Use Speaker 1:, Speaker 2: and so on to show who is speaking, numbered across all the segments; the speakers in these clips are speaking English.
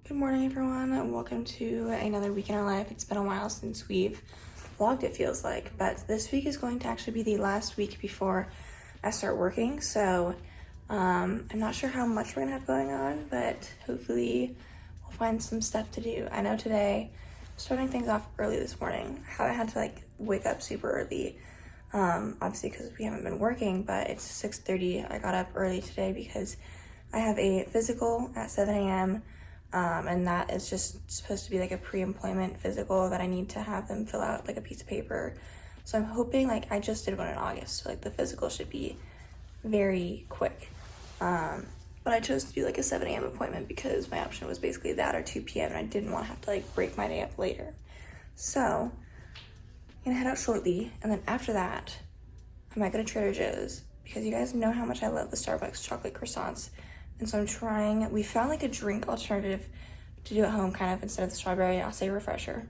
Speaker 1: Good morning, everyone, and welcome to another week in our life. It's been a while since we've vlogged, it feels like, but this week is going to actually be the last week before I start working, so I'm not sure how much we're gonna have going on, but hopefully we'll find some stuff to do. I know today, starting things off early this morning, I had to wake up super early, obviously because we haven't been working, but it's 6:30. I got up early today because I have a physical at 7 a.m. And that is just supposed to be a pre-employment physical that I need to have them fill out a piece of paper. So I'm hoping, I just did one in August, so the physical should be very quick. But I chose to do a 7 a.m. appointment because my option was basically that or 2 p.m. and I didn't want to have to break my day up later. So I'm gonna head out shortly, and then after that, I might go to Trader Joe's because you guys know how much I love the Starbucks chocolate croissants. And so we found a drink alternative to do at home kind of instead of the strawberry acai refresher.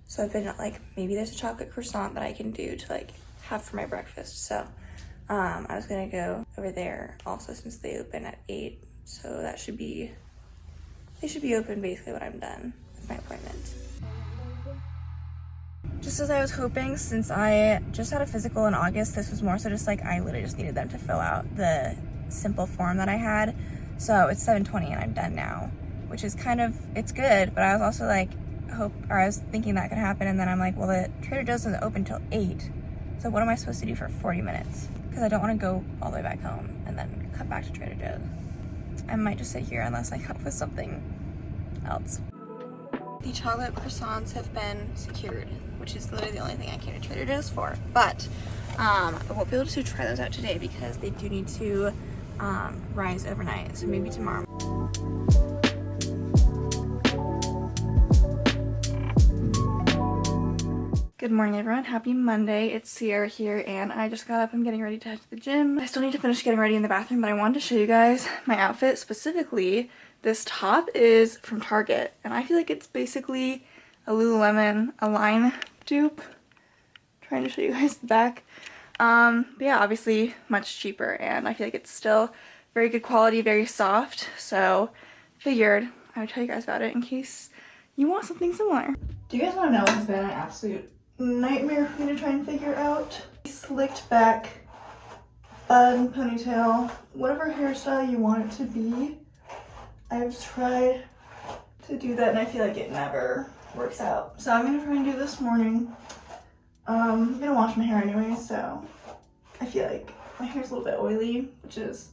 Speaker 1: So I've been maybe there's a chocolate croissant that I can do to have for my breakfast. So I was gonna go over there also since they open at 8. So they should be open basically when I'm done with my appointment. Just as I was hoping, since I just had a physical in August, this was more so just I literally just needed them to fill out the simple form that I had. So it's 7:20 and I'm done now, which is it's good, but I was also I was thinking that could happen, and then I'm well, the Trader Joe's doesn't open till 8, so what am I supposed to do for 40 minutes? Because I don't want to go all the way back home and then cut back to Trader Joe's. I might just sit here unless I come up with something else. The chocolate croissants have been secured, which is literally the only thing I came to Trader Joe's for, but I won't be able to try those out today because they do need to rise overnight, so maybe tomorrow. Good morning, everyone. Happy Monday. It's Ciera here, and I just got up. I'm getting ready to head to the gym. I still need to finish getting ready in the bathroom, but I wanted to show you guys my outfit. Specifically, this top is from Target, and I feel it's basically a Lululemon Align dupe. Trying to show you guys the back. But yeah, obviously much cheaper, and I feel it's still very good quality, very soft, so figured I would tell you guys about it in case you want something similar. Do you guys want to know what's been an absolute nightmare for me to try and figure out? Slicked back bun, ponytail, whatever hairstyle you want it to be. I've tried to do that and I feel it never works out. So I'm gonna try and do this morning. I'm gonna wash my hair anyway, so I feel my hair's a little bit oily, which is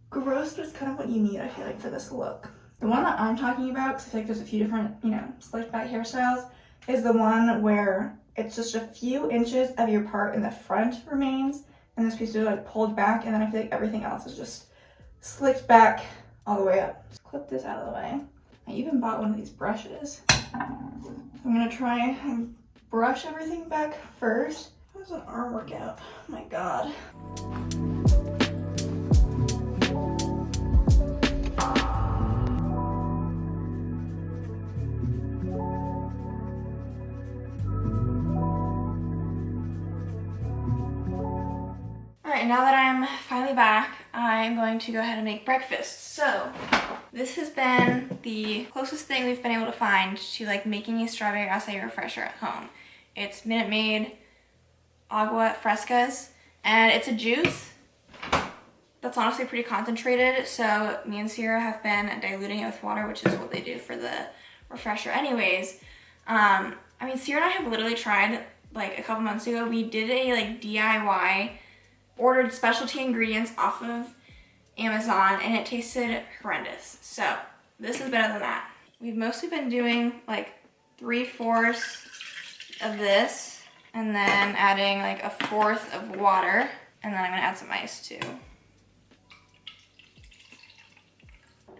Speaker 1: gross, but it's kind of what you need, I feel for this look. The one that I'm talking about, because I there's a few different, slicked back hairstyles, is the one where it's just a few inches of your part in the front remains, and this piece is pulled back, and then I feel everything else is just slicked back all the way up. Just clip this out of the way. I even bought one of these brushes. I'm gonna try and brush everything back first. How does an arm workout? Oh my god. Alright, now that I'm finally back, I'm going to go ahead and make breakfast. So, this has been the closest thing we've been able to find to making a strawberry acai refresher at home. It's Minute Maid Agua Frescas, and it's a juice that's honestly pretty concentrated, so me and Ciera have been diluting it with water, which is what they do for the refresher anyways. I mean, Ciera and I have literally tried, a couple months ago, we did a DIY, ordered specialty ingredients off of Amazon, and it tasted horrendous. So this is better than that. We've mostly been doing 3/4 of this, and then adding 1/4 of water, and then I'm gonna add some ice too.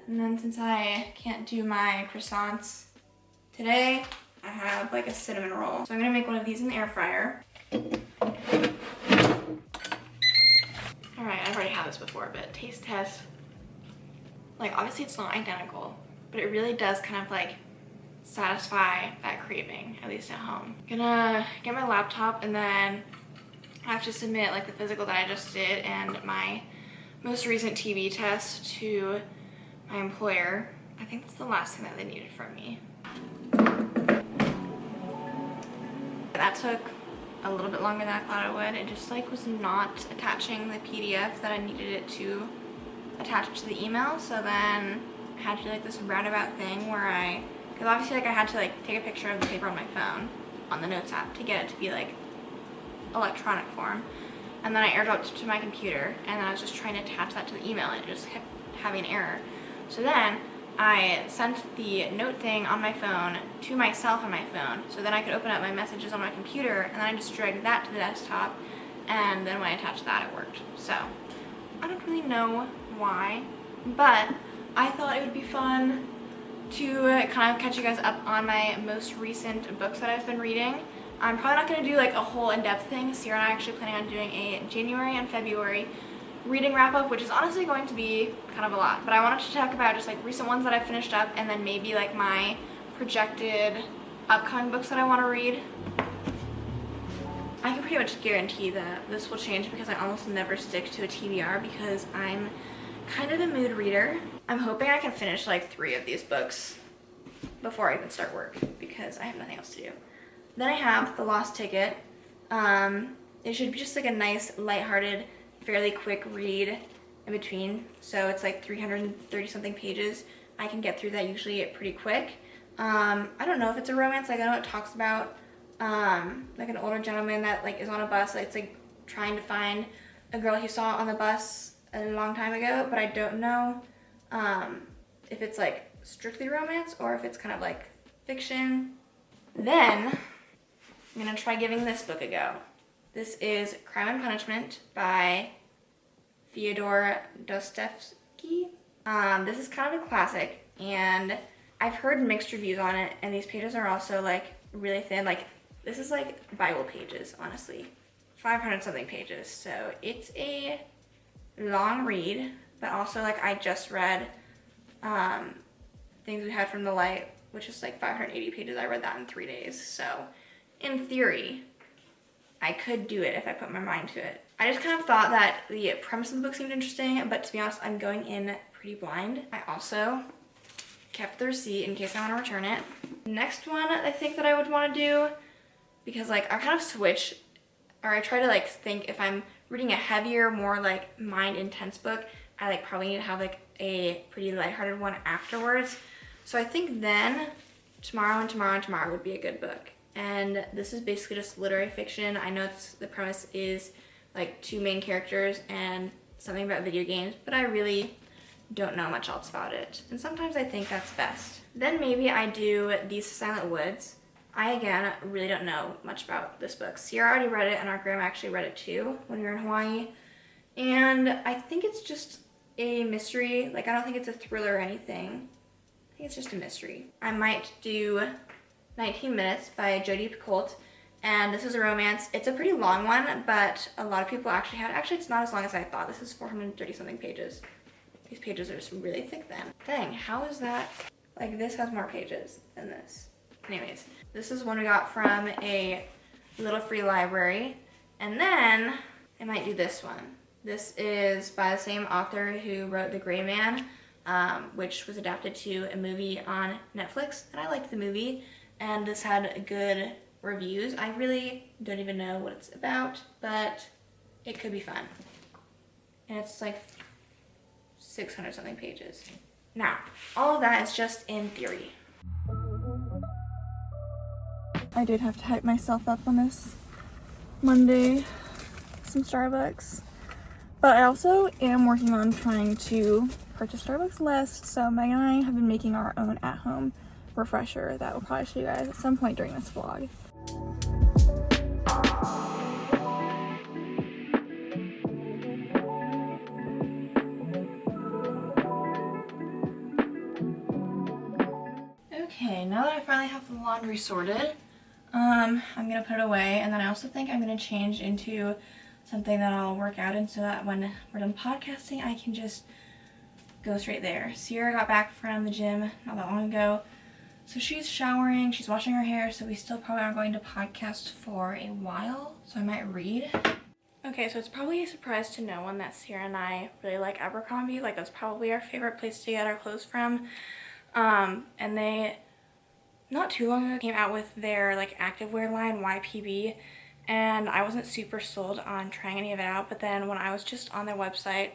Speaker 1: And then since I can't do my croissants today, I have a cinnamon roll. So I'm gonna make one of these in the air fryer. had this before, but taste test. Like, obviously it's not identical, but it really does kind of like satisfy that craving, at least at home. Gonna get my laptop and then I have to submit like the physical that I just did and my most recent TB test to my employer. I think that's the last thing that they needed from me. That took a little bit longer than I thought it would. It just like was not attaching the PDF that I needed it to attach it to the email. So then I had to do like this roundabout thing where because obviously like I had to like take a picture of the paper on my phone on the notes app to get it to be like electronic form. And then I airdropped it to my computer and then I was just trying to attach that to the email and it just kept having an error. So then I sent the note thing on my phone to myself on my phone so then I could open up my messages on my computer and then I just dragged that to the desktop and then when I attached that it worked. So I don't really know why, but I thought it would be fun to kind of catch you guys up on my most recent books that I've been reading. I'm probably not going to do like a whole in-depth thing. Ciera and I are actually planning on doing a January and February reading wrap-up, which is honestly going to be kind of a lot. But I wanted to talk about just like recent ones that I've finished up and then maybe like my projected upcoming books that I want to read. I can pretty much guarantee that this will change because I almost never stick to a TBR because I'm kind of a mood reader. I'm hoping I can finish like 3 of these books before I even start work because I have nothing else to do. Then I have The Lost Ticket. It should be just like a nice, lighthearted, fairly quick read in between. So it's like 330 something pages. I can get through that usually pretty quick. I don't know if it's a romance. Like I know it talks about like an older gentleman that like is on a bus. Like, it's like trying to find a girl he saw on the bus a long time ago, but I don't know if it's like strictly romance or if it's kind of like fiction. Then I'm gonna try giving this book a go. This is Crime and Punishment by Fyodor Dostoevsky. This is kind of a classic and I've heard mixed reviews on it and these pages are also like really thin. Like this is like Bible pages, honestly. 500 something pages. So it's a long read, but also like I just read Things We Had from the Light, which is like 580 pages. I read that in 3 days. So in theory, I could do it if I put my mind to it. I just kind of thought that the premise of the book seemed interesting, but to be honest, I'm going in pretty blind. I also kept the receipt in case I want to return it. Next one I think that I would want to do, because like I kind of switch, or I try to like think if I'm reading a heavier, more like mind intense book, I like probably need to have like a pretty lighthearted one afterwards. So I think then Tomorrow and Tomorrow and Tomorrow would be a good book. And this is basically just literary fiction. I know the premise is like 2 main characters and something about video games, but I really don't know much else about it. And sometimes I think that's best. Then maybe I do These Silent Woods. I, again, really don't know much about this book. Ciera already read it and our grandma actually read it too when we were in Hawaii. And I think it's just a mystery. Like, I don't think it's a thriller or anything. I think it's just a mystery. I might do 19 Minutes by Jodi Picoult, and this is a romance. It's a pretty long one, but a lot of people actually it's not as long as I thought. This is 430 something pages. These pages are just really thick then. Dang, how is that? Like this has more pages than this. Anyways, this is one we got from a little free library, and then I might do this one. This is by the same author who wrote The Gray Man, which was adapted to a movie on Netflix, and I liked the movie. And this had good reviews. I really don't even know what it's about, but it could be fun. And it's like 600 something pages. Now, all of that is just in theory. I did have to hype myself up on this Monday, some Starbucks. But I also am working on trying to purchase Starbucks less, so Megan and I have been making our own at-home refresher that will probably show you guys at some point during this vlog. Okay, now that I finally have the laundry sorted, I'm gonna put it away, and then I also think I'm gonna change into something that I'll work out in so that when we're done podcasting, I can just go straight there. Ciera got back from the gym not that long ago, so she's showering, she's washing her hair, so we still probably aren't going to podcast for a while, so I might read. Okay, so it's probably a surprise to no one that Ciera and I really like Abercrombie. Like, that's probably our favorite place to get our clothes from. And they, not too long ago, came out with their like activewear line, YPB, and I wasn't super sold on trying any of it out, but then when I was just on their website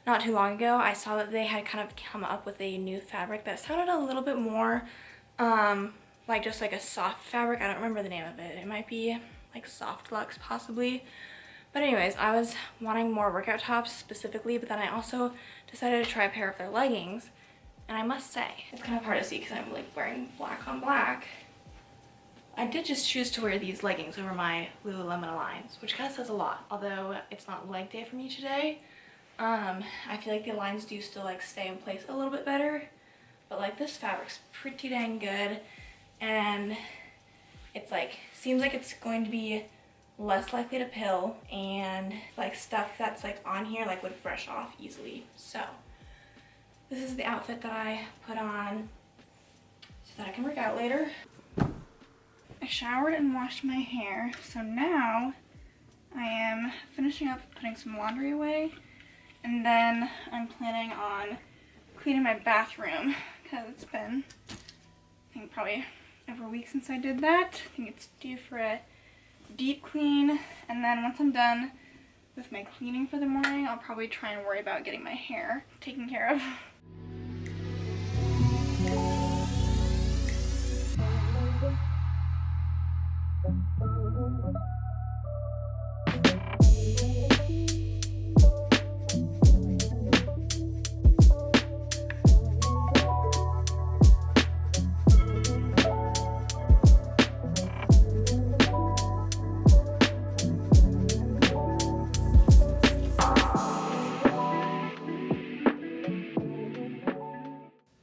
Speaker 1: not too long ago, I saw that they had kind of come up with a new fabric that sounded a little bit more like just like a soft fabric. I don't remember the name of it. It might be like Soft Luxe possibly. But anyways, I was wanting more workout tops specifically, but then I also decided to try a pair of their leggings. And I must say, it's kind of hard to see because I'm like wearing black on black. I did just choose to wear these leggings over my Lululemon Aligns, which kind of says a lot. Although it's not leg day for me today, I feel like the Aligns do still like stay in place a little bit better. But like this fabric's pretty dang good, and it's like, seems like it's going to be less likely to pill, and like stuff that's like on here like would brush off easily. So this is the outfit that I put on so that I can work out later. I showered and washed my hair, so now I am finishing up putting some laundry away, and then I'm planning on cleaning my bathroom because it's been, I think, probably over a week since I did that. I think it's due for a deep clean, and then once I'm done with my cleaning for the morning, I'll probably try and worry about getting my hair taken care of.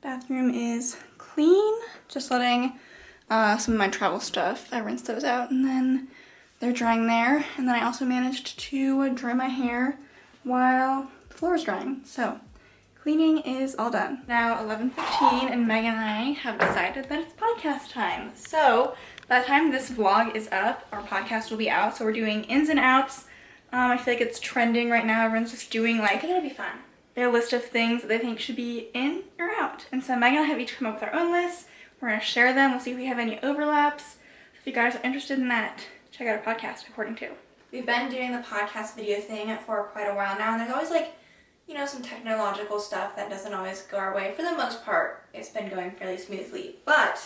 Speaker 1: Bathroom is clean, just letting some of my travel stuff, I rinsed those out, and then they're drying there. And then I also managed to dry my hair while the floor is drying. So cleaning is all done. Now 11:15, and Megan and I have decided that it's podcast time. So by the time this vlog is up, our podcast will be out. So we're doing ins and outs. I feel like it's trending right now. Everyone's just doing like, I think it'll be fun, their list of things that they think should be in or out. And so Megan and I have each come up with our own lists. We're gonna share them. We'll see if we have any overlaps. If you guys are interested in that, check out our podcast, according to. We've been doing the podcast video thing for quite a while now, and there's always like, you know, some technological stuff that doesn't always go our way. For the most part, it's been going fairly smoothly. But,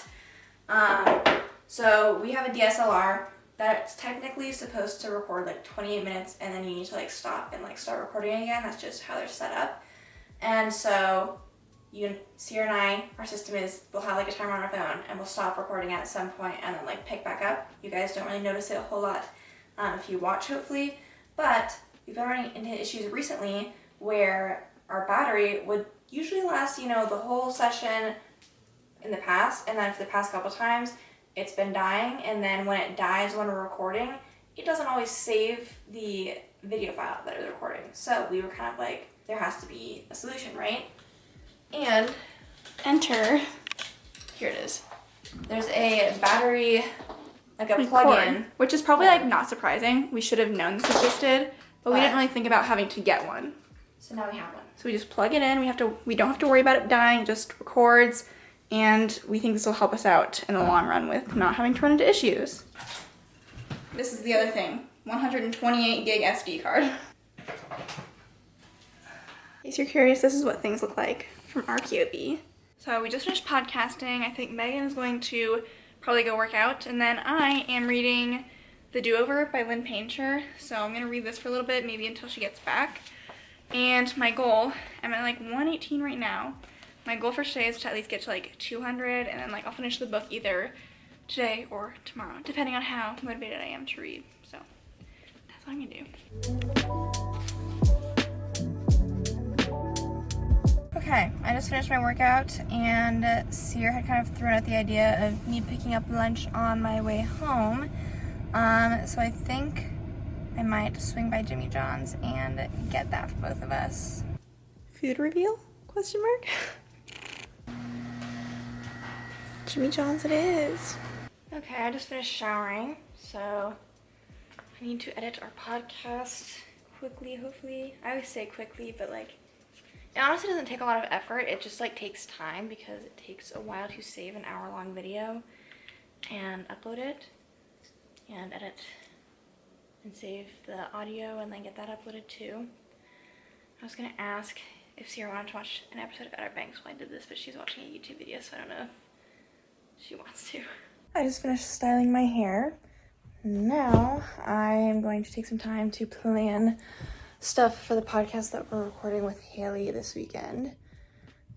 Speaker 1: so we have a DSLR that's technically supposed to record like 28 minutes, and then you need to like stop and like start recording again. That's just how they're set up. And so Ciera and I, our system is, we'll have like a timer on our phone and we'll stop recording at some point and then like pick back up. You guys don't really notice it a whole lot if you watch, hopefully. But we've been running into issues recently where our battery would usually last, you know, the whole session in the past, and then for the past couple times it's been dying, and then when it dies when we're recording, it doesn't always save the video file that it's recording. So we were kind of like, there has to be a solution, right? And enter, here it is. There's a battery, like a plug-in. Which is probably like not surprising. We should have known this existed, but we didn't really think about having to get one. So now we have one. So we just plug it in. We don't have to worry about it dying, it just records. And we think this will help us out in the long run with not having to run into issues. This is the other thing, 128 gig SD card. In case you're curious, this is what things look like from our QB. So we just finished podcasting. I think Megan is going to probably go work out, and then I am reading The Do-Over by Lynn Painter. So I'm gonna read this for a little bit, maybe until she gets back. And my goal, I'm at like 118 right now. My goal for today is to at least get to like 200, and then like I'll finish the book either today or tomorrow, depending on how motivated I am to read. So that's what I'm gonna do. Okay, I just finished my workout, and Ciera had kind of thrown out the idea of me picking up lunch on my way home. So I think I might swing by Jimmy John's and get that for both of us. Food reveal? Question mark? Jimmy John's it is. Okay, I just finished showering, so I need to edit our podcast quickly, hopefully. I always say quickly, but like, it honestly doesn't take a lot of effort. It just like takes time because it takes a while to save an hour-long video and upload it and edit and save the audio and then get that uploaded too. I was gonna ask if Ciera wanted to watch an episode of Outer Banks while I did this, but she's watching a YouTube video, so I don't know if she wants to. I just finished styling my hair. Now I am going to take some time to plan stuff for the podcast that we're recording with Haley this weekend.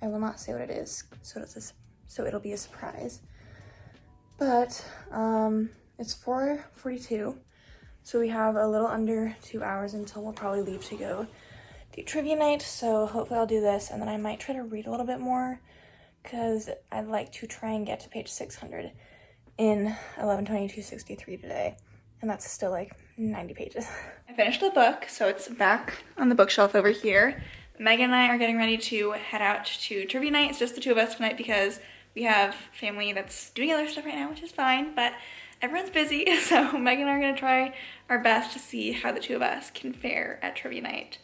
Speaker 1: I will not say what it is, so it'll be a surprise. But it's 4:42, so we have a little under 2 hours until we'll probably leave to go do trivia night. So hopefully I'll do this, and then I might try to read a little bit more because I'd like to try and get to page 600 in 11/22/63 today, and that's still like 90 pages. I finished the book, so it's back on the bookshelf over here. Megan and I are getting ready to head out to trivia night. It's just the two of us tonight because we have family that's doing other stuff right now, which is fine, but everyone's busy, so Megan and I are gonna try our best to see how the two of us can fare at trivia night.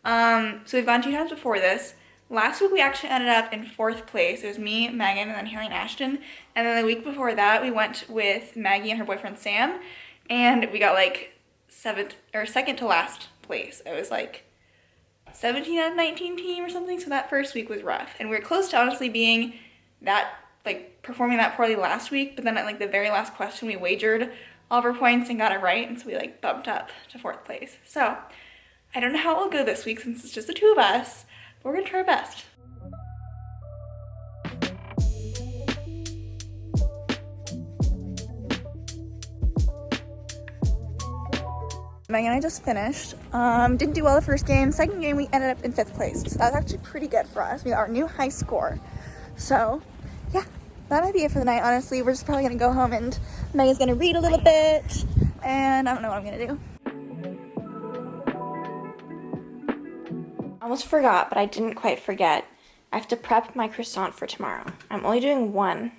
Speaker 1: So we've gone 2 times before this. Last week we actually ended up in 4th place. It was me, Megan, and then Haley and Ashton. And then the week before that we went with Maggie and her boyfriend Sam, and we got like 7th or 2nd to last place. It was like 17 out of 19 team or something, so that first week was rough. And we were close to honestly being that, like, performing that poorly last week, but then at like the very last question we wagered all of our points and got it right, and so we like bumped up to 4th place. So I don't know how it will go this week since it's just the two of us, but we're gonna try our best. Megan and I just finished. Didn't do well the first game. Second game we ended up in 5th place, so that was actually pretty good for us. We got our new high score. So yeah, that might be it for the night. Honestly, we're just probably gonna go home and Megan's gonna read a little bit, and I don't know what I'm gonna do. I almost forgot, but I didn't quite forget. I have to prep my croissant for tomorrow. I'm only doing one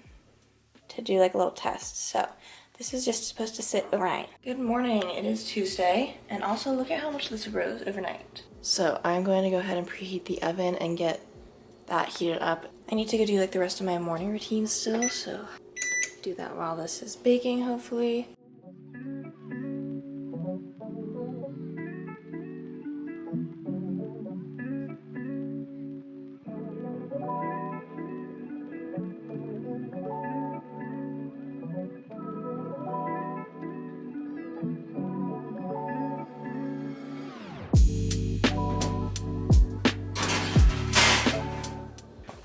Speaker 1: to do like a little test, so this is just supposed to sit overnight. Good morning, it is Tuesday, and also look at how much this rose overnight. So I'm going to go ahead and preheat the oven and get that heated up. I need to go do like the rest of my morning routine still, so do that while this is baking, hopefully.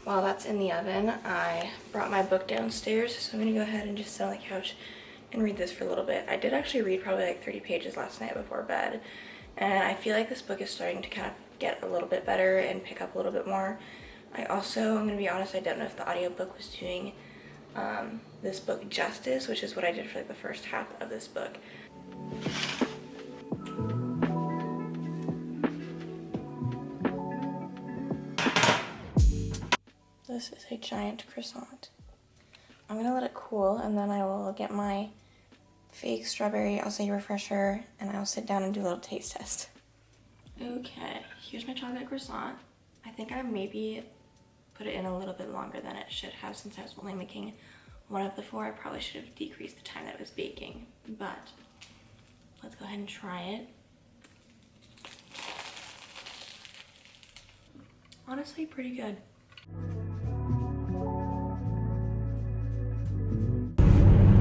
Speaker 1: While that's in the oven, I brought my book downstairs, so I'm gonna go ahead and just sit on the couch and read this for a little bit. I did actually read probably like 30 pages last night before bed, and I feel like this book is starting to kind of get a little bit better and pick up a little bit more. I'm gonna be honest, I don't know if the audiobook was doing this book justice, which is what I did for like the first half of this book. This is a giant croissant. I'm gonna let it cool, and then I will get my fake strawberry acai refresher, and I'll sit down and do a little taste test. Okay, here's my chocolate croissant. I think I maybe put it in a little bit longer than it should have since I was only making one of the 4. I probably should have decreased the time that it was baking, but let's go ahead and try it. Honestly, pretty good.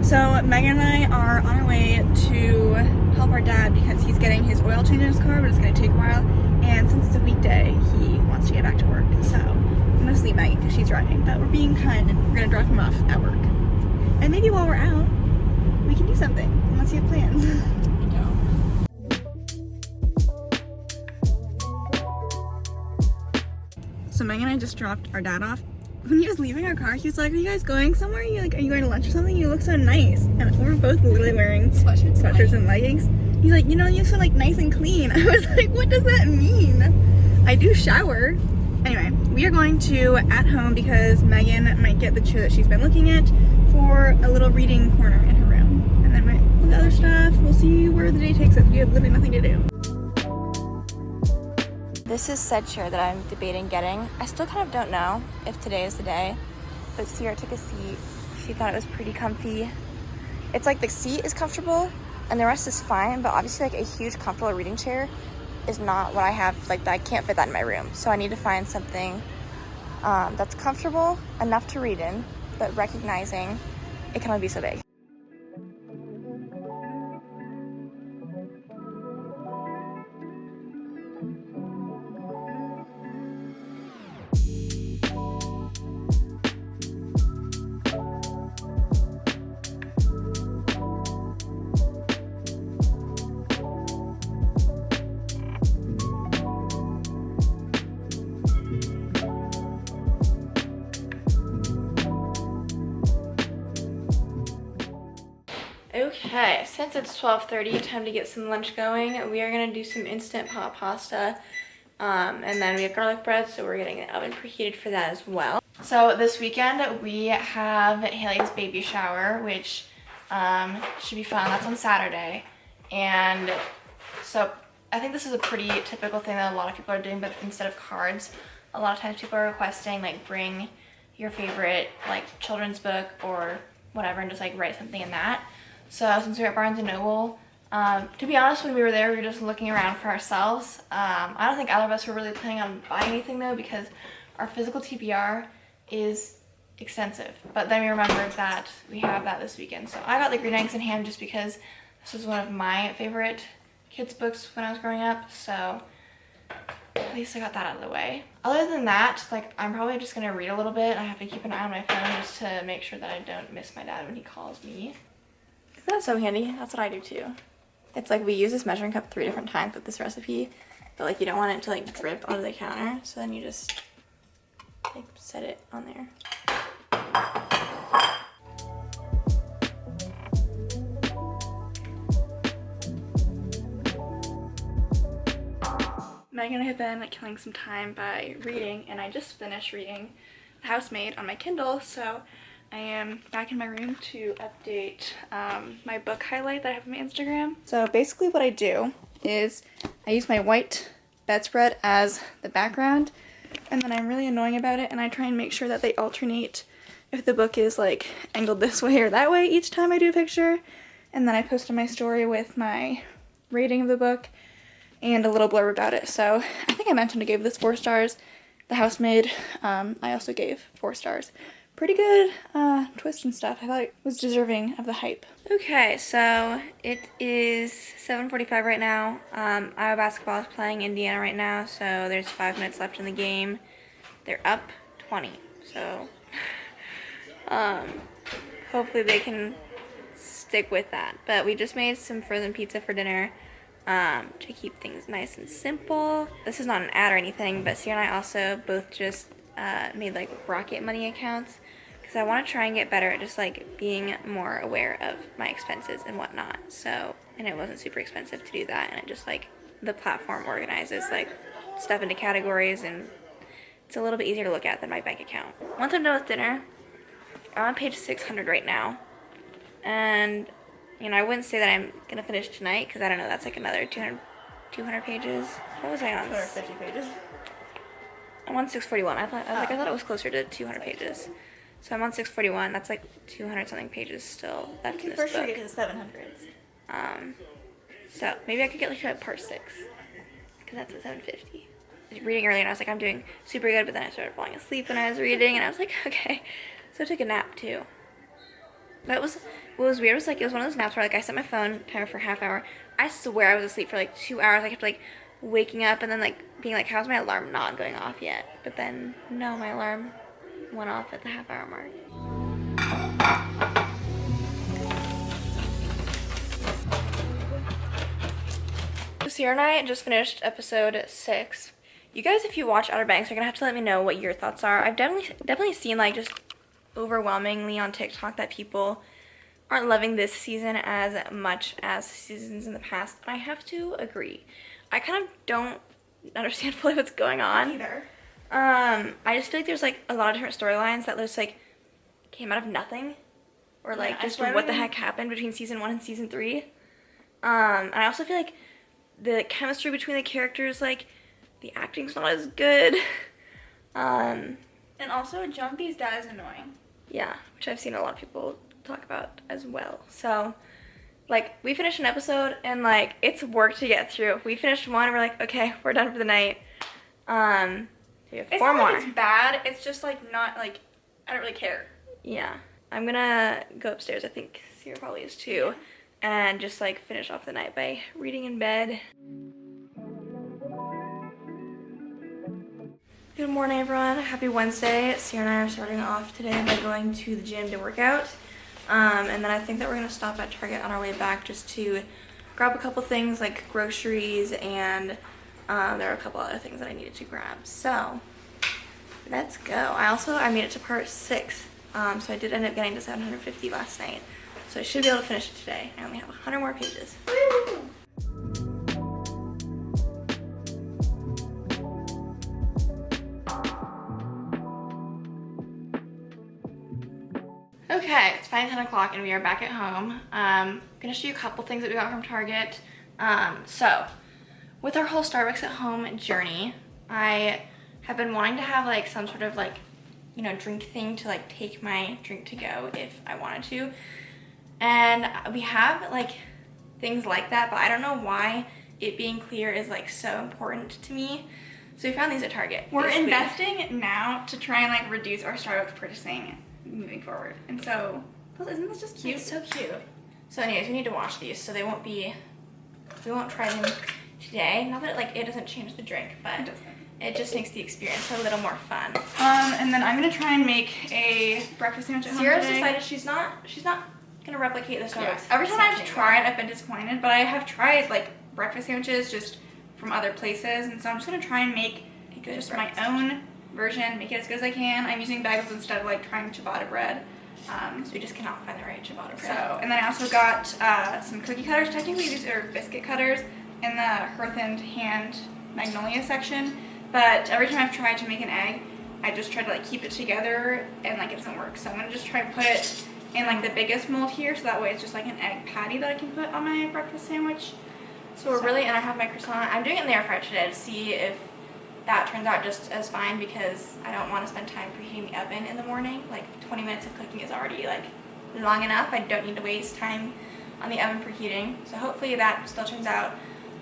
Speaker 1: So Megan and I are on our way to help our dad because he's getting his oil change in his car, but it's going to take a while. And since it's a weekday, he wants to get back to work. So mostly Megan because she's driving, but we're being kind and we're going to drop him off at work. And maybe while we're out, we can do something, unless you have plans. So Megan and I just dropped our dad off. When he was leaving our car, he was like, "Are you guys going somewhere? Are you going to lunch or something? You look so nice." And we're both literally wearing sweatshirts and leggings. He's like, you know, you feel like nice and clean. I was like, what does that mean? I do shower. Anyway, we are going to at home because Megan might get the chair that she's been looking at for a little reading corner in her room. And then might look at other stuff. We'll see where the day takes us. We have literally nothing to do. This is said chair that I'm debating getting. I still kind of don't know if today is the day, but Ciera took a seat. She thought it was pretty comfy. It's like the seat is comfortable and the rest is fine, but obviously like a huge comfortable reading chair is not what I have. Like, I can't fit that in my room. So I need to find something that's comfortable enough to read in, but recognizing it can only be so big. Okay, since it's 12:30, time to get some lunch going. We are gonna do some instant pot pasta, and then we have garlic bread, so we're getting the oven preheated for that as well. So this weekend we have Haley's baby shower, which should be fun. That's on Saturday, and so I think this is a pretty typical thing that a lot of people are doing, but instead of cards, a lot of times people are requesting like bring your favorite like children's book or whatever and just like write something in that. So since we were at Barnes & Noble, to be honest, when we were there, we were just looking around for ourselves. I don't think either of us were really planning on buying anything though, because our physical TBR is extensive. But then we remembered that we have that this weekend. So I got the Green Eggs and Ham just because this was one of my favorite kids' books when I was growing up. So at least I got that out of the way. Other than that, like, I'm probably just gonna read a little bit. I have to keep an eye on my phone just to make sure that I don't miss my dad when he calls me. Isn't that so handy? That's what I do too. It's like we use this measuring cup 3 different times with this recipe, but like you don't want it to like drip onto the counter, so then you just like set it on there. Megan and I have been like killing some time by reading, and I just finished reading The Housemaid on my Kindle, so I am back in my room to update my book highlight that I have on my Instagram. So basically what I do is I use my white bedspread as the background, and then I'm really annoying about it, and I try and make sure that they alternate if the book is like angled this way or that way each time I do a picture. And then I post on my story with my rating of the book and a little blurb about it. So I think I mentioned I gave this 4 stars. The Housemaid, I also gave 4 stars. Pretty good twist and stuff. I thought it was deserving of the hype. Okay, so it is 7:45 right now. Iowa basketball is playing Indiana right now, so there's 5 minutes left in the game. They're up 20, so hopefully they can stick with that. But we just made some frozen pizza for dinner to keep things nice and simple. This is not an ad or anything, but Ciera and I also both just made like Rocket Money accounts because I want to try and get better at just like being more aware of my expenses and whatnot. So, and it wasn't super expensive to do that, and it just like the platform organizes like stuff into categories, and it's a little bit easier to look at than my bank account. Once I'm done with dinner, I'm on page 600 right now, and you know, I wouldn't say that I'm gonna finish tonight because I don't know, that's like another 200 pages. What was I on?
Speaker 2: 250 pages.
Speaker 1: I'm on 641. I thought it was closer to 200 pages. So I'm on 641. That's like 200 something pages still left in this book.
Speaker 2: For sure get to the 700s.
Speaker 1: So maybe I could get like to part 6 because that's at 750. I was reading earlier and I was like, I'm doing super good, but then I started falling asleep when I was reading, and I was like, okay. So I took a nap too. What was weird was like, it was one of those naps where like I set my phone timer for half hour. I swear I was asleep for like 2 hours. I kept like waking up and then like being like, how's my alarm not going off yet? But then no, my alarm went off at the half-hour mark. Ciera and I just finished episode 6. You guys, if you watch Outer Banks, are gonna have to let me know what your thoughts are. I've definitely seen like just overwhelmingly on TikTok that people
Speaker 2: aren't loving this season as much as seasons in the past. I have to agree. I kind of don't understand fully what's going on.
Speaker 1: Either.
Speaker 2: I just feel like there's like a lot of different storylines that just like came out of nothing, or like just what the heck happened between season 1 and season 3. And I also feel like the chemistry between the characters, like the acting's not as good.
Speaker 1: And also Jumpy's dad is annoying.
Speaker 2: Yeah, which I've seen a lot of people talk about as well. So like we finished an episode and like it's work to get through. We finished one and we're like, okay, we're done for the night. We have
Speaker 1: It's
Speaker 2: 4
Speaker 1: not
Speaker 2: more.
Speaker 1: like it's bad, it's just like not like, I don't really care.
Speaker 2: Yeah, I'm gonna go upstairs. I think Ciera probably is too, and just like finish off the night by reading in bed. Good morning, everyone. Happy Wednesday. Ciera and I are starting off today by going to the gym to work out, and then I think that we're gonna stop at Target on our way back just to grab a couple things like groceries, and there are a couple other things that I needed to grab. So let's go. I made it to part 6. So I did end up getting to 750 last night. So I should be able to finish it today. I only have 100 more pages. Woo! Okay, it's finally 10 o'clock and we are back at home. I'm gonna show you a couple things that we got from Target. So with our whole Starbucks at home journey, I have been wanting to have like some sort of like, you know, drink thing to like take my drink to go if I wanted to. And we have like things like that, but I don't know why it being clear is like so important to me. So we found these at Target.
Speaker 1: We're investing now to try and like reduce our Starbucks purchasing moving forward. And so, isn't this just cute?
Speaker 2: It's so cute. So anyways, we need to wash these so we won't try them today. Not that it doesn't change the drink, but it just makes the experience a little more fun.
Speaker 1: And then I'm gonna try and make a breakfast sandwich at home
Speaker 2: Ciera's
Speaker 1: today.
Speaker 2: decided she's not gonna replicate the Starbucks.
Speaker 1: Yeah. Every time I've tried, I've been disappointed, but I have tried like breakfast sandwiches just from other places, and so I'm just gonna try and make just my own version, make it as good as I can. I'm using bagels instead of like trying ciabatta bread.
Speaker 2: So we just cannot find the right ciabatta bread.
Speaker 1: So, and then I also got some cookie cutters. Technically these are biscuit cutters in the Hearth and Hand Magnolia section, but every time I've tried to make an egg, I just try to like keep it together and like it doesn't work. So I'm gonna just try and put it in like the biggest mold here, so that way it's just like an egg patty that I can put on my breakfast sandwich.
Speaker 2: So we're really, and I have my croissant. I'm doing it in the air fryer today to see if that turns out just as fine, because I don't want to spend time preheating the oven in the morning. Like 20 minutes of cooking is already like long enough. I don't need to waste time on the oven preheating. So hopefully that still turns out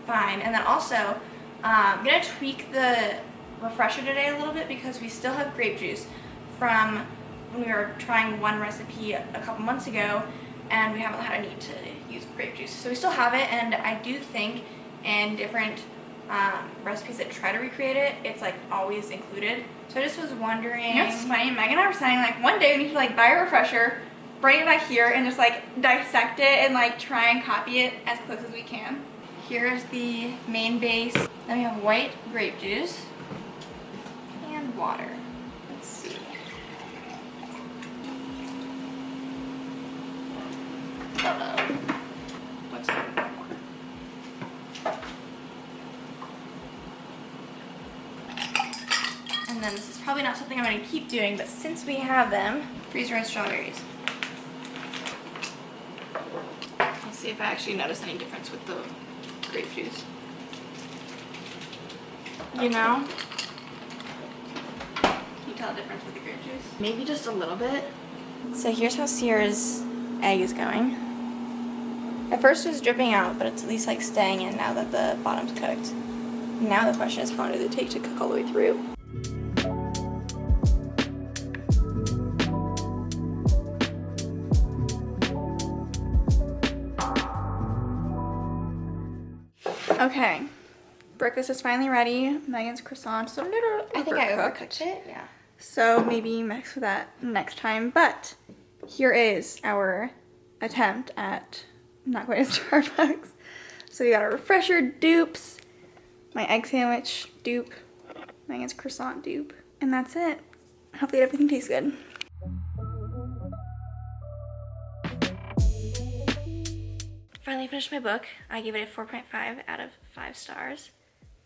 Speaker 2: fine. And then also, I'm gonna tweak the refresher today a little bit because we still have grape juice from when we were trying one recipe a couple months ago, and we haven't had a need to use grape juice. So we still have it, and I do think in different recipes that try to recreate it, it's like always included. So I just was wondering.
Speaker 1: You know what's funny? Megan and I were saying like one day we need to like buy a refresher, bring it back here, and just like dissect it and like try and copy it as close as we can.
Speaker 2: Here's the main base. Then we have white grape juice and water. Let's see. What's that? And then this is probably not something I'm going to keep doing, but since we have them, freeze-dried strawberries. Let's see if I actually notice any difference with the grape juice. You know? Can you tell a difference with the grape juice? Maybe just a little bit. So here's how Ciera's egg is going. At first it was dripping out, but it's at least like staying in now that the bottom's cooked. Now the question is, how long does it take to cook all the way through?
Speaker 1: Okay, breakfast is finally ready. Megan's croissant is a little
Speaker 2: I think I
Speaker 1: overcooked.
Speaker 2: overcooked it, yeah.
Speaker 1: So maybe mess with that next time. But here is our attempt at not going to Starbucks. So we got our refresher dupes, my egg sandwich dupe, Megan's croissant dupe, and that's it. Hopefully everything tastes good.
Speaker 2: finally finished my book. I gave it a 4.5 out of 5 stars,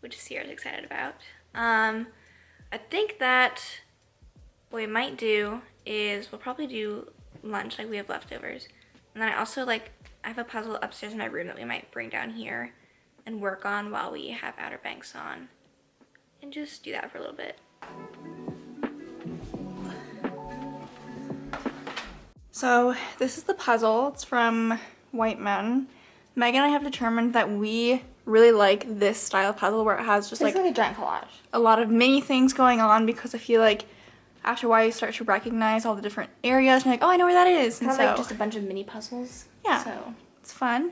Speaker 2: which Ciera's excited about. I think that what we might do is we'll probably do lunch, like we have leftovers. And then I also I have a puzzle upstairs in my room that we might bring down here and work on while we have Outer Banks on. And just do that for a little bit.
Speaker 1: So this is the puzzle. It's from White Mountain. Megan and I have determined that we really like this style of puzzle where it has just
Speaker 2: It's like a giant collage.
Speaker 1: a lot of mini things going on, because I feel like after a while you start to recognize all the different areas and you're like, oh, I know where that is.
Speaker 2: Kind
Speaker 1: and
Speaker 2: of like just a bunch of mini puzzles.
Speaker 1: Yeah,
Speaker 2: So
Speaker 1: it's fun.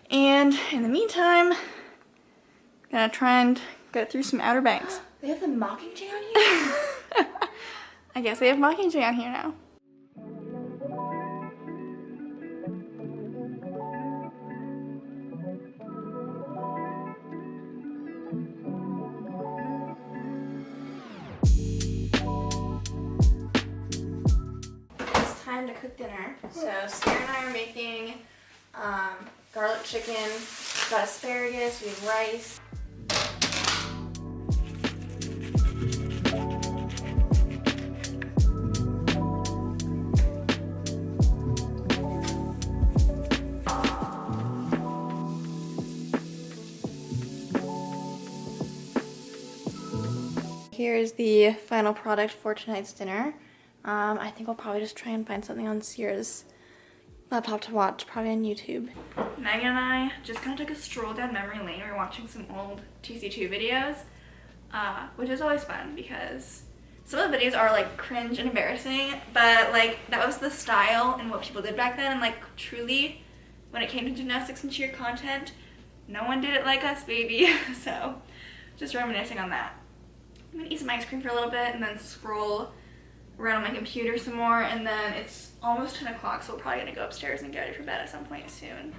Speaker 1: And in the meantime, I'm gonna try and get through some Outer Banks.
Speaker 2: They have the Mockingjay on here?
Speaker 1: I guess they have Mockingjay on here now.
Speaker 2: It's time to cook dinner. So Ciera and I are making garlic chicken. We've got asparagus, we have rice. Here's the final product for tonight's dinner. I think we'll probably just try and find something on Ciera's laptop to watch, probably on YouTube.
Speaker 1: Megan and I just kind of took a stroll down memory lane. We were watching some old TC2 videos, which is always fun because some of the videos are like cringe and embarrassing, but like that was the style and what people did back then, and like truly when it came to gymnastics and cheer content, no one did it like us, baby. So just reminiscing on that. I'm gonna eat some ice cream for a little bit and then scroll around on my computer some more, and then it's almost 10 o'clock, so we're probably gonna go upstairs and get ready for bed at some point soon.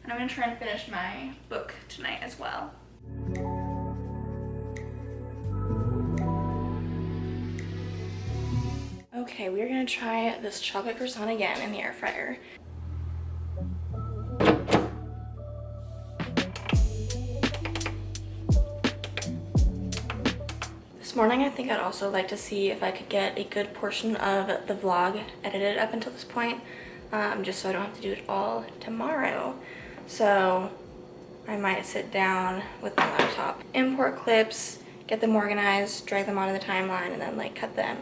Speaker 1: And I'm gonna try and finish my book tonight as well.
Speaker 2: Okay, we're gonna try this chocolate croissant again in the air fryer. This morning, I think I'd also like to see if I could get a good portion of the vlog edited up until this point, just so I don't have to do it all tomorrow. So I might sit down with my laptop, import clips, get them organized, drag them onto the timeline, and then like cut them.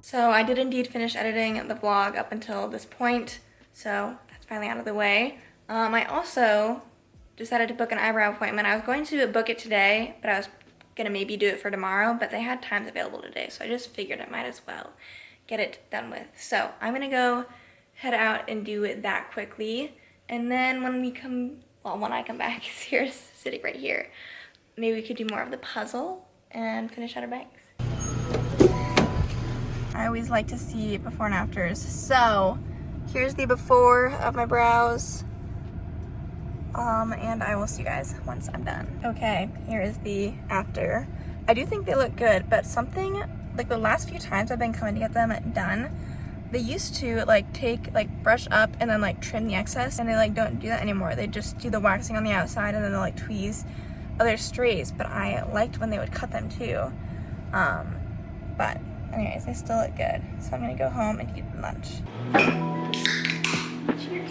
Speaker 2: So I did indeed finish editing the vlog up until this point, so that's finally out of the way. I also decided to book an eyebrow appointment. I was going to book it today, but I was gonna maybe do it for tomorrow, but they had times available today, so I just figured I might as well get it done with. So I'm gonna go head out and do it that quickly, and then when I come back, Ciera's sitting right here. Maybe we could do more of the puzzle and finish Outer Banks.
Speaker 1: I always like to see before and afters. So here's the before of my brows. And I will see you guys once I'm done. Okay, here is the after. I do think they look good, but something, like the last few times I've been coming to get them done, they used to brush up and then trim the excess, and they don't do that anymore. They just do the waxing on the outside and then they'll tweeze other strays, but I liked when they would cut them too. But anyways, they still look good. So I'm gonna go home and eat lunch. Cheers.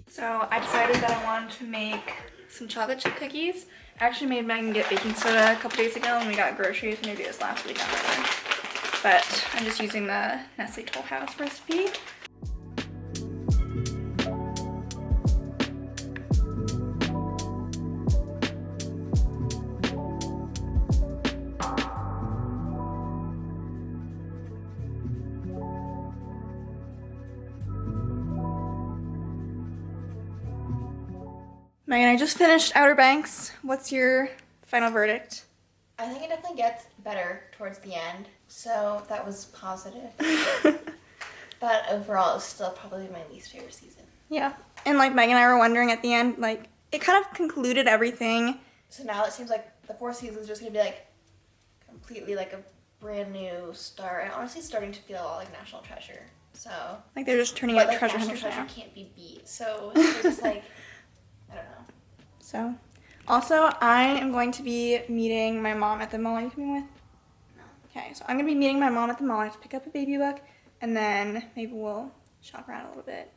Speaker 1: So I decided that I wanted to make some chocolate chip cookies. I actually made Megan get baking soda a couple days ago when we got groceries, maybe it was last week, I don't remember. But I'm just using the Nestle Toll House recipe. Megan, I just finished Outer Banks. What's your final verdict?
Speaker 2: I think it definitely gets better towards the end, so that was positive. But overall, it's still probably my least favorite season.
Speaker 1: Yeah. And like Megan and I were wondering at the end, like it kind of concluded everything.
Speaker 2: So now it seems like the 4 seasons is just gonna be like completely like a brand new start. And honestly starting to feel a lot like National Treasure. So
Speaker 1: Like they're just turning
Speaker 2: but
Speaker 1: out
Speaker 2: like
Speaker 1: treasure
Speaker 2: National
Speaker 1: hunters
Speaker 2: Treasure
Speaker 1: now.
Speaker 2: can't be beat. So they're just like I don't know.
Speaker 1: So also I am going to be meeting my mom at the mall. Are you coming with?
Speaker 2: No.
Speaker 1: Okay, so I'm gonna be meeting my mom at the mall. I have to pick up a baby book and then maybe we'll shop around a little bit.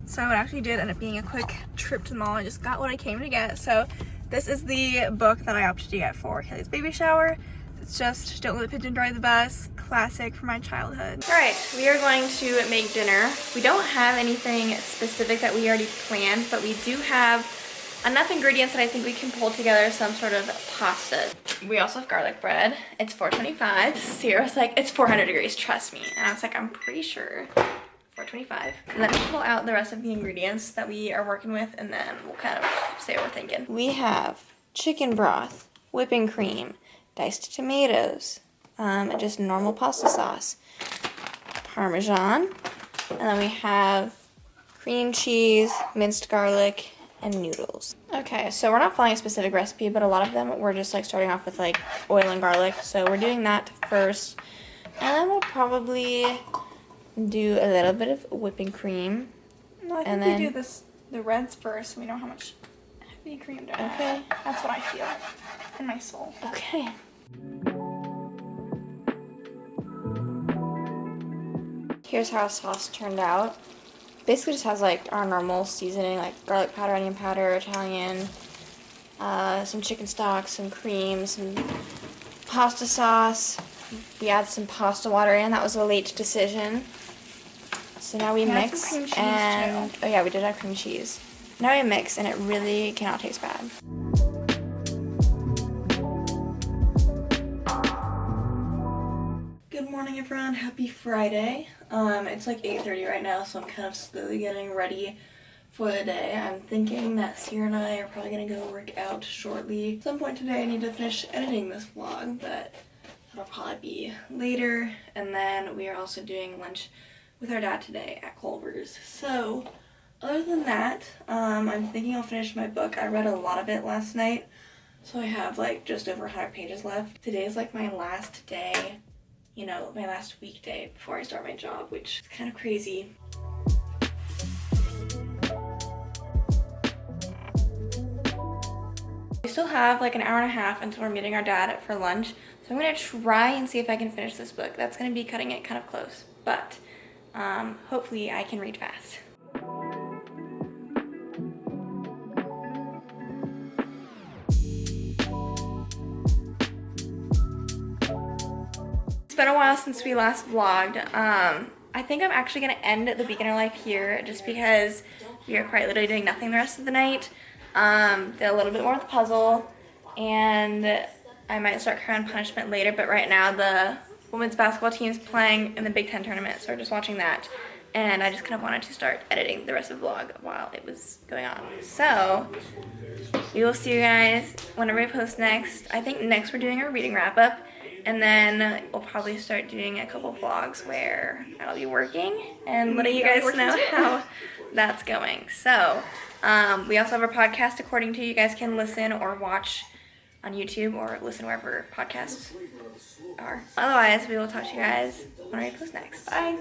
Speaker 1: So it actually did end up being a quick trip to the mall. I just got what I came to get. So this is the book that I opted to get for Kelly's baby shower. It's just Don't Let the Pigeon Drive the Bus, classic from my childhood. All right, we are going to make dinner. We don't have anything specific that we already planned, but we do have enough ingredients that I think we can pull together some sort of pasta. We also have garlic bread. It's $4.25. Ciera's like, it's 400 degrees, trust me. And I was like, I'm pretty sure. $4.25. Let me pull out the rest of the ingredients that we are working with and then we'll kind of say what we're thinking. We have chicken broth, whipping cream, diced tomatoes, just normal pasta sauce, Parmesan, and then we have cream cheese, minced garlic, and noodles. Okay, so we're not following a specific recipe, but a lot of them we're just like starting off with like oil and garlic. So we're doing that first, and then we'll probably do a little bit of whipping cream.
Speaker 2: No, I
Speaker 1: think
Speaker 2: we
Speaker 1: do the reds first. We know how much heavy cream to add.
Speaker 2: Okay.
Speaker 1: That's what I feel in my soul.
Speaker 2: Okay.
Speaker 1: Here's how sauce turned out. Basically just has like our normal seasoning, like garlic powder, onion powder, Italian, some chicken stock, some cream, some pasta sauce. We add some pasta water in. That was a late decision. So now we mix
Speaker 2: some cream cheese
Speaker 1: and
Speaker 2: too.
Speaker 1: oh yeah, we did have cream cheese. Now we mix and it really cannot taste bad. Good morning everyone, happy Friday. It's like 8:30 right now, so I'm kind of slowly getting ready for the day. I'm thinking that Ciera and I are probably gonna go work out shortly. At some point today I need to finish editing this vlog, but that'll probably be later. And then we are also doing lunch with our dad today at Culver's. So other than that, I'm thinking I'll finish my book. I read a lot of it last night, so I have like just over 100 pages left. Today is like my last day, you know, my last weekday before I start my job, which is kind of crazy. We still have like an hour and a half until we're meeting our dad for lunch, so I'm gonna try and see if I can finish this book. That's gonna be cutting it kind of close, but hopefully I can read fast. It's been a while since we last vlogged. I think I'm actually gonna end the beginner life here just because we are quite literally doing nothing the rest of the night. Did a little bit more with the puzzle, and I might start Crown Punishment later, but right now the women's basketball team is playing in the Big Ten tournament, so we're just watching that. And I just kind of wanted to start editing the rest of the vlog while it was going on. So we will see you guys whenever I post next. I think next we're doing our reading wrap up, and then we'll probably start doing a couple vlogs where I'll be working and letting you guys know how that's going. So we also have our podcast according to you guys can listen or watch on YouTube or listen wherever podcasts are. Otherwise, we will talk to you guys when I post next. Bye.